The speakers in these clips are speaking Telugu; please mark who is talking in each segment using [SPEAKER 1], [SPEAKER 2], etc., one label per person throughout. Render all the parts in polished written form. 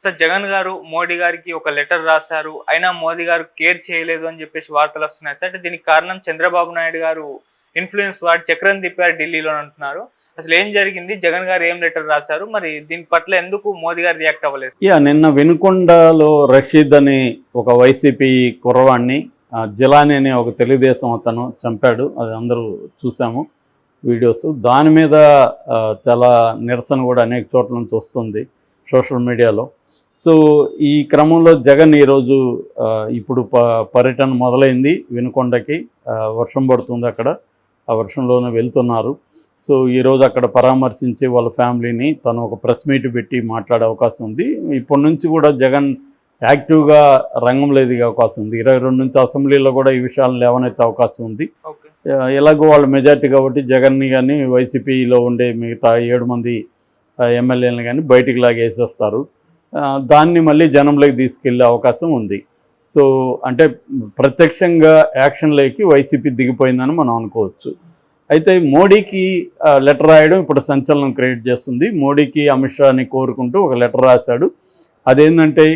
[SPEAKER 1] సార్ జగన్ గారు మోడీ గారికి ఒక లెటర్ రాశారు. అయినా మోదీ గారు కేర్ చేయలేదు అని చెప్పేసి వార్తలు వస్తున్నాయి సార్. అంటే దీనికి కారణం చంద్రబాబు నాయుడు గారు ఇన్ఫ్లుయెన్స్ వాడి చక్రం తిప్పారు ఢిల్లీలో అంటున్నారు. అసలు ఏం జరిగింది? జగన్ గారు ఏం లెటర్ రాశారు? మరి దీని పట్ల ఎందుకు మోదీ గారు రియాక్ట్ అవ్వలేదు?
[SPEAKER 2] నిన్న వినుకొండలో రషీద్ అని ఒక వైసీపీ కుర్రవాణ్ణి జిలాని అనే ఒక తెలుగుదేశం అతను చంపాడు. అది అందరూ చూసాము వీడియోస్. దాని మీద చాలా నిరసన కూడా అనేక చోట్ల నుంచి వస్తుంది సోషల్ మీడియాలో. సో ఈ క్రమంలో జగన్ ఈరోజు ఇప్పుడు పర్యటన మొదలైంది వినుకొండకి. వర్షం పడుతుంది అక్కడ, ఆ వర్షంలోనే వెళ్తున్నారు. సో ఈరోజు అక్కడ పరామర్శించి వాళ్ళ ఫ్యామిలీని తను ఒక ప్రెస్ మీట్ పెట్టి మాట్లాడే అవకాశం ఉంది. ఇప్పటి నుంచి కూడా జగన్ యాక్టివ్గా రంగంలో ఎదిగే అవకాశం ఉంది. 22 నుంచి అసెంబ్లీలో కూడా ఈ విషయాలను లేవనెత్తే అవకాశం ఉంది. ఎలాగో వాళ్ళ మెజార్టీ కాబట్టి జగన్ని కానీ వైసీపీలో ఉండే మిగతా 7 మంది ఎమ్మెల్యేలను కానీ బయటికి లాగేసేస్తారు. దాన్ని మళ్ళీ జనంలోకి తీసుకెళ్లే అవకాశం ఉంది. సో అంటే ప్రత్యక్షంగా యాక్షన్లోకి వైసీపీ దిగిపోయిందని మనం అనుకోవచ్చు. అయితే మోడీకి లెటర్ రాయడం ఇప్పుడు సంచలనం క్రియేట్ చేస్తుంది. మోడీకి అమిత్ షాని కోరుకుంటూ ఒక లెటర్ రాశాడు. అదేంటంటే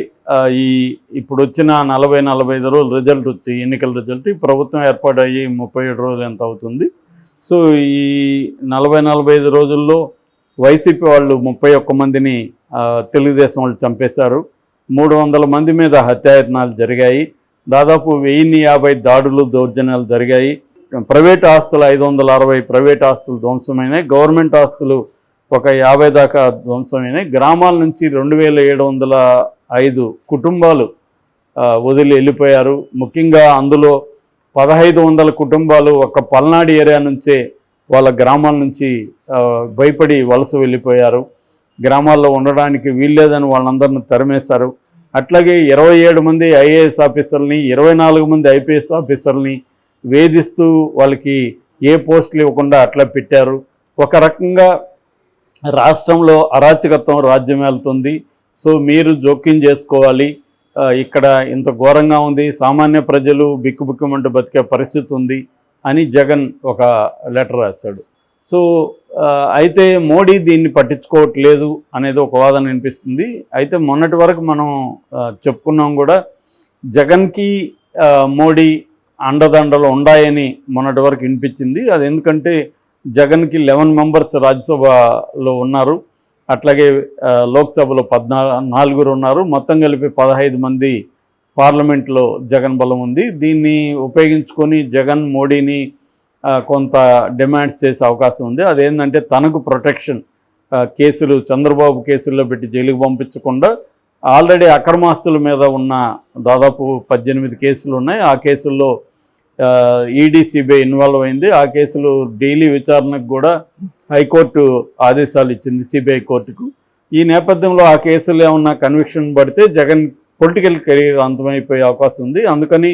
[SPEAKER 2] ఇప్పుడు వచ్చిన 40-45 రోజులు రిజల్ట్ వచ్చి ఎన్నికల రిజల్ట్, ఈ ప్రభుత్వం ఏర్పాటు అయ్యి 37 రోజులు ఎంత అవుతుంది. సో ఈ 40-45 రోజుల్లో వైసీపీ వాళ్ళు 31 మందిని తెలుగుదేశం వాళ్ళు చంపేశారు. 300 మంది మీద హత్యాయత్నాలు జరిగాయి. దాదాపు 1050 దాడులు దౌర్జన్యాలు జరిగాయి. ప్రైవేట్ ఆస్తులు 560 ప్రైవేట్ ఆస్తులు ధ్వంసమైనాయి. గవర్నమెంట్ ఆస్తులు ఒక 50 దాకా ధ్వంసమైనాయి. గ్రామాల నుంచి 2705 కుటుంబాలు వదిలి వెళ్ళిపోయారు. ముఖ్యంగా అందులో 1500 కుటుంబాలు ఒక పల్నాడు ఏరియా నుంచే వాళ్ళ గ్రామాల నుంచి భయపడి వలస వెళ్ళిపోయారు. గ్రామాల్లో ఉండడానికి వీల్లేదని వాళ్ళందరిని తరిమేశారు. అట్లాగే 27 మంది ఐఏఎస్ ఆఫీసర్ని, 24 మంది ఐపీఎస్ ఆఫీసర్ని వేధిస్తూ వాళ్ళకి ఏ పోస్టులు ఇవ్వకుండా అట్లా పెట్టారు. ఒక రకంగా రాష్ట్రంలో అరాచకత్వం రాజ్యం వెళ్తుంది. సో మీరు జోక్యం చేసుకోవాలి, ఇక్కడ ఇంత ఘోరంగా ఉంది, సామాన్య ప్రజలు బిక్కుబిక్కుమంటూ బతికే పరిస్థితి ఉంది అని జగన్ ఒక లెటర్ రాశాడు. సో అయితే మోడీ దీన్ని పట్టించుకోవట్లేదు అనేది ఒక వాదన వినిపిస్తుంది. అయితే మొన్నటి వరకు మనం చెప్పుకున్నాం కూడా, జగన్కి మోడీ అండదండలు ఉన్నాయని మొన్నటి వరకు వినిపించింది. అది ఎందుకంటే జగన్కి 11 మెంబర్స్ రాజ్యసభలో ఉన్నారు, అట్లాగే లోక్సభలో 14 ఉన్నారు. మొత్తం కలిపి 15 మంది పార్లమెంట్లో జగన్ బలం ఉంది. దీన్ని ఉపయోగించుకొని జగన్ మోడీని కొంత డిమాండ్స్ చేసే అవకాశం ఉంది. అదేంటంటే తనకు ప్రొటెక్షన్, కేసులు చంద్రబాబు కేసుల్లో పెట్టి జైలుకు పంపించకుండా ఆల్రెడీ అక్రమాస్తుల మీద ఉన్న దాదాపు 18 కేసులు ఉన్నాయి. ఆ కేసుల్లో ఈడీ సిబిఐ ఇన్వాల్వ్ అయింది. ఆ కేసులు డైలీ విచారణకు కూడా హైకోర్టు ఆదేశాలు ఇచ్చింది సిబిఐ కోర్టుకు. ఈ నేపథ్యంలో ఆ కేసులు ఏమన్నా కన్విక్షన్ పడితే జగన్ పొలిటికల్ కెరీర్ అంతమైపోయే అవకాశం ఉంది. అందుకని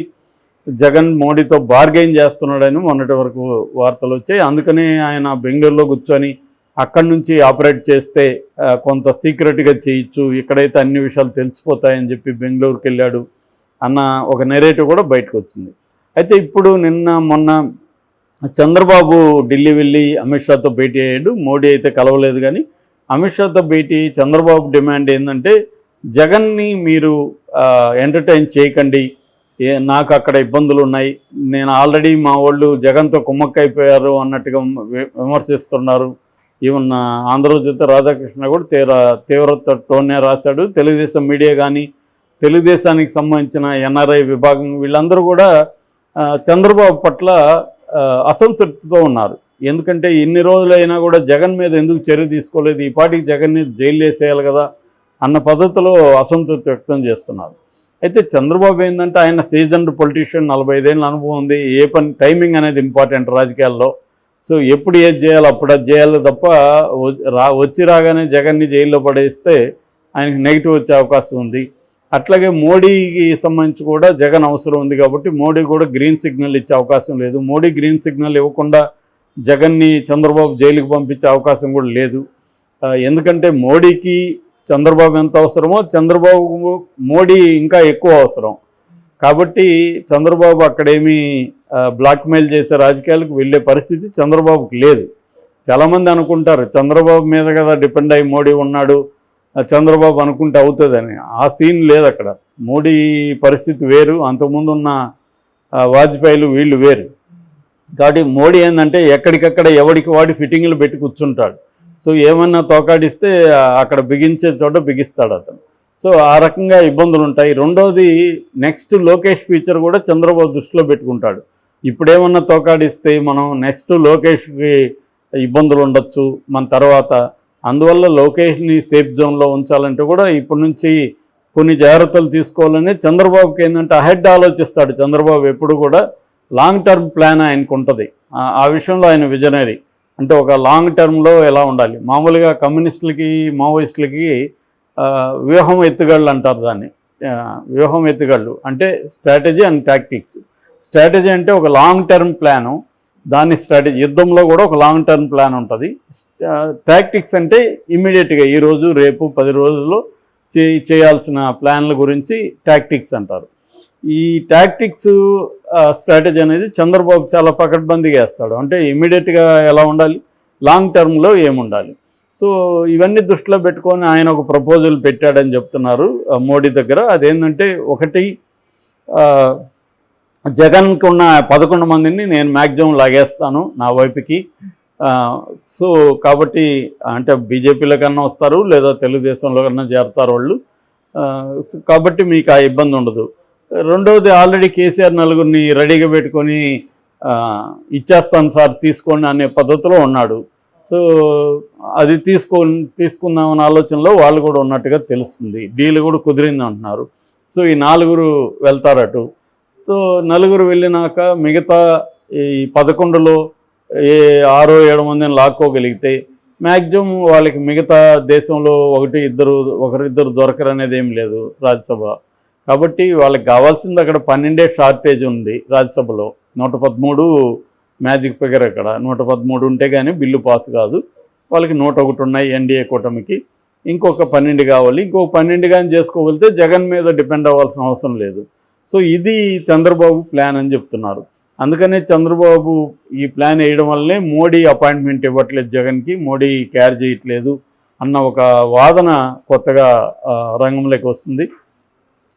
[SPEAKER 2] జగన్ మోడీతో బార్గెయిన్ చేస్తున్నాడని మొన్నటి వరకు వార్తలు వచ్చాయి. అందుకని ఆయన బెంగళూరులో కూర్చొని అక్కడి నుంచి ఆపరేట్ చేస్తే కొంత సీక్రెట్గా చేయొచ్చు, ఇక్కడైతే అన్ని విషయాలు తెలిసిపోతాయని చెప్పి బెంగళూరుకి వెళ్ళాడు అన్న ఒక నెరేటివ్ కూడా బయటకు వచ్చింది. అయితే ఇప్పుడు మొన్న చంద్రబాబు ఢిల్లీ వెళ్ళి అమిత్ షాతో భేటీ అయ్యాడు. మోడీ అయితే కలవలేదు. కానీ అమిత్ షాతో భేటీ చంద్రబాబు డిమాండ్ ఏంటంటే, జగన్ని మీరు ఎంటర్టైన్ చేయకండి, నాకు అక్కడ ఇబ్బందులు ఉన్నాయి, నేను ఆల్రెడీ మా వాళ్ళు జగన్తో కుమ్మక్కైపోయారు అన్నట్టుగా విమర్శిస్తున్నారు. ఈవెన్ ఆంధ్రజ్యోతి రాధాకృష్ణ కూడా తీవ్ర టోన్నే రాశాడు. తెలుగుదేశం మీడియా కానీ, తెలుగుదేశానికి సంబంధించిన ఎన్ఆర్ఐ విభాగం వీళ్ళందరూ కూడా చంద్రబాబు పట్ల అసంతృప్తితో ఉన్నారు. ఎందుకంటే ఇన్ని రోజులైనా కూడా జగన్ మీద ఎందుకు చర్య తీసుకోలేదు, ఈ పాటికి జగన్ని జైలు వేసేయాలి కదా అన్న పద్ధతిలో అసంతృప్తి వ్యక్తం చేస్తున్నారు. అయితే చంద్రబాబు ఏంటంటే ఆయన సీజన్డ్ పొలిటీషియన్, 45 ఏళ్ళ అనుభవం ఉంది. ఏ పని టైమింగ్ అనేది ఇంపార్టెంట్ రాజకీయాల్లో. సో ఎప్పుడు ఏది చేయాలో అప్పుడు అది చేయాలి తప్ప వచ్చి రాగానే జగన్ని జైల్లో పడేస్తే ఆయనకి నెగిటివ్ వచ్చే అవకాశం ఉంది. అట్లాగే మోడీకి సంబంధించి కూడా జగన్ అవసరం ఉంది కాబట్టి మోడీ కూడా గ్రీన్ సిగ్నల్ ఇచ్చే అవకాశం లేదు. మోడీ గ్రీన్ సిగ్నల్ ఇవ్వకుండా జగన్ని చంద్రబాబు జైలుకి పంపించే అవకాశం కూడా లేదు. ఎందుకంటే మోడీకి చంద్రబాబు ఎంత అవసరమో చంద్రబాబు మోడీ ఇంకా ఎక్కువ అవసరం. కాబట్టి చంద్రబాబు అక్కడేమీ బ్లాక్మెయిల్ చేసే రాజకీయాలకు వెళ్ళే పరిస్థితి చంద్రబాబుకి లేదు. చాలామంది అనుకుంటారు చంద్రబాబు మీద కదా డిపెండ్ అయ్యి మోడీ ఉన్నాడు, చంద్రబాబు అనుకుంటే అవుతుందని. ఆ సీన్ లేదు అక్కడ. మోడీ పరిస్థితి వేరు, అంతకుముందు ఉన్న వాజ్పేయిలు వీళ్ళు వేరు. కాబట్టి మోడీ ఏంటంటే ఎక్కడికక్కడ ఎవడికి వాడి ఫిట్టింగ్లు పెట్టి కూర్చుంటాడు. సో ఏమన్నా తోకాడిస్తే అక్కడ బిగించే చోట బిగిస్తాడు అతను. సో ఆ రకంగా ఇబ్బందులు ఉంటాయి. రెండోది, నెక్స్ట్ లోకేష్ ఫ్యూచర్ కూడా చంద్రబాబు దృష్టిలో పెట్టుకుంటాడు. ఇప్పుడేమన్నా తోకాడిస్తే మనం నెక్స్ట్ లోకేష్కి ఇబ్బందులు ఉండొచ్చు మన తర్వాత. అందువల్ల లోకేష్ని సేఫ్ జోన్లో ఉంచాలంటే కూడా ఇప్పటి నుంచి కొన్ని జాగ్రత్తలు తీసుకోవాలని చంద్రబాబుకి ఏంటంటే అహెడ్ ఆలోచిస్తాడు. చంద్రబాబు ఎప్పుడు కూడా లాంగ్ టర్మ్ ప్లాన్ ఆయనకు ఉంటుంది. ఆ విషయంలో ఆయన విజనరీ. అంటే ఒక లాంగ్ టర్మ్లో ఎలా ఉండాలి. మామూలుగా కమ్యూనిస్టులకి మావోయిస్టులకి వ్యూహం ఎత్తుగళ్ళు అంటారు దాన్ని. వ్యూహం ఎత్తుగళ్ళు అంటే స్ట్రాటజీ అండ్ టాక్టిక్స్. స్ట్రాటజీ అంటే ఒక లాంగ్ టర్మ్ ప్లాను, దాని స్ట్రాటజీ. యుద్ధంలో కూడా ఒక లాంగ్ టర్మ్ ప్లాన్ ఉంటుంది. టాక్టిక్స్ అంటే ఇమ్మీడియట్గా ఈరోజు రేపు 10 రోజుల్లో చేయాల్సిన ప్లాన్ల గురించి టాక్టిక్స్ అంటారు. ఈ టాక్టిక్స్ స్ట్రాటజీ అనేది చంద్రబాబు చాలా పకడ్బందీగా వేస్తాడు. అంటే ఇమ్మీడియట్గా ఎలా ఉండాలి, లాంగ్ టర్మ్లో ఏముండాలి. సో ఇవన్నీ దృష్టిలో పెట్టుకొని ఆయన ఒక ప్రపోజల్ పెట్టాడని చెప్తున్నారు మోడీ దగ్గర. అదేంటంటే, ఒకటి, జగన్కి ఉన్న 11 మందిని నేను మ్యాక్సిమం లాగేస్తాను నా వైపుకి. సో కాబట్టి అంటే బీజేపీలో కన్నా వస్తారు, లేదా తెలుగుదేశంలో కన్నా చేరతారు వాళ్ళు. కాబట్టి మీకు ఆ ఇబ్బంది ఉండదు. రెండవది, ఆల్రెడీ కేసీఆర్ నలుగురిని రెడీగా పెట్టుకొని ఇచ్చేస్తాను సార్ తీసుకోండి అనే పద్ధతిలో ఉన్నాడు. సో అది తీసుకుందామన్న ఆలోచనలో వాళ్ళు కూడా ఉన్నట్టుగా తెలుస్తుంది. డీల్ కూడా కుదిరింది అంటున్నారు. సో ఈ 4 వెళ్తారటు. సో 4 వెళ్ళినాక మిగతా ఈ 11లో 6-7 మందిని లాక్కోగలిగితే మ్యాక్సిమం వాళ్ళకి మిగతా దేశంలో ఒకరిద్దరు దొరకరు అనేది ఏం లేదు రాజ్యసభ. కాబట్టి వాళ్ళకి కావాల్సింది అక్కడ 12 షార్టేజ్ ఉంది రాజ్యసభలో. 113 మ్యాజిక్ ఫిగర్. అక్కడ 113 ఉంటే కానీ బిల్లు పాస్ కాదు. వాళ్ళకి 101 ఉన్నాయి ఎన్డీఏ కూటమికి. ఇంకొక 12 కావాలి. ఇంకొక 12 కానీ చేసుకోగలిగితే జగన్ మీద డిపెండ్ అవ్వాల్సిన అవసరం లేదు. సో ఇది చంద్రబాబు ప్లాన్ అని చెప్తున్నారు. అందుకనే చంద్రబాబు ఈ ప్లాన్ వేయడం వల్లనే మోడీ అపాయింట్మెంట్ ఇవ్వట్లేదు జగన్కి, మోడీ కేర్ చేయట్లేదు అన్న ఒక వాదన కొత్తగా రంగంలోకి వస్తుంది.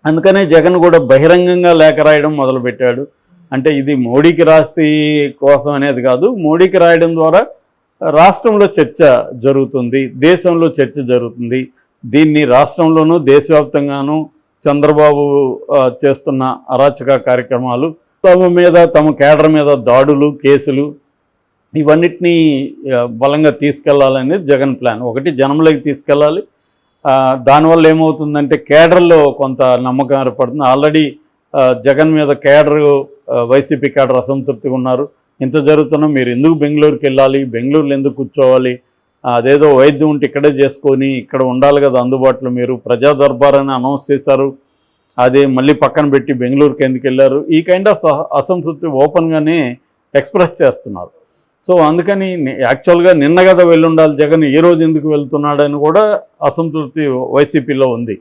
[SPEAKER 2] అందుకనే జగన్ కూడా బహిరంగంగా లేఖ రాయడం మొదలుపెట్టాడు. అంటే ఇది మోడీకి రాస్తే కోసం అనేది కాదు, మోడీకి రాయడం ద్వారా రాష్ట్రంలో చర్చ జరుగుతుంది, దేశంలో చర్చ జరుగుతుంది. దీన్ని రాష్ట్రంలోనూ దేశవ్యాప్తంగానూ చంద్రబాబు చేస్తున్న అరాచక కార్యక్రమాలు, తమ కేడర్ మీద దాడులు, కేసులు, ఇవన్నిటినీ బలంగా తీసుకెళ్లాలనేది జగన్ ప్లాన్. ఒకటి, జనంలోకి తీసుకెళ్ళాలి. దానివల్ల ఏమవుతుందంటే కేడర్లో కొంత నమ్మకం ఏర్పడుతుంది. ఆల్రెడీ జగన్ మీద వైసీపీ కేడర్ అసంతృప్తిగా ఉన్నారు. ఇంత జరుగుతున్నా మీరు ఎందుకు బెంగళూరుకి వెళ్ళాలి, బెంగళూరులో ఎందుకు కూర్చోవాలి, అదేదో వైద్యం ఉంటే ఇక్కడే చేసుకొని ఇక్కడ ఉండాలి కదా అందుబాటులో, మీరు ప్రజా దర్బార్ అని అనౌన్స్ చేశారు, అదే మళ్ళీ పక్కన పెట్టి బెంగళూరుకి ఎందుకు వెళ్ళారు, ఈ కైండ్ ఆఫ్ అసంతృప్తి ఓపెన్గానే ఎక్స్ప్రెస్ చేస్తున్నారు. సో అందుకని యాక్చువల్గా నిన్న కదా వెళ్ళి ఉండాలి జగన్, ఈ రోజు ఎందుకు వెళ్తున్నాడని కూడా అసంతృప్తి వైసీపీలో ఉంది.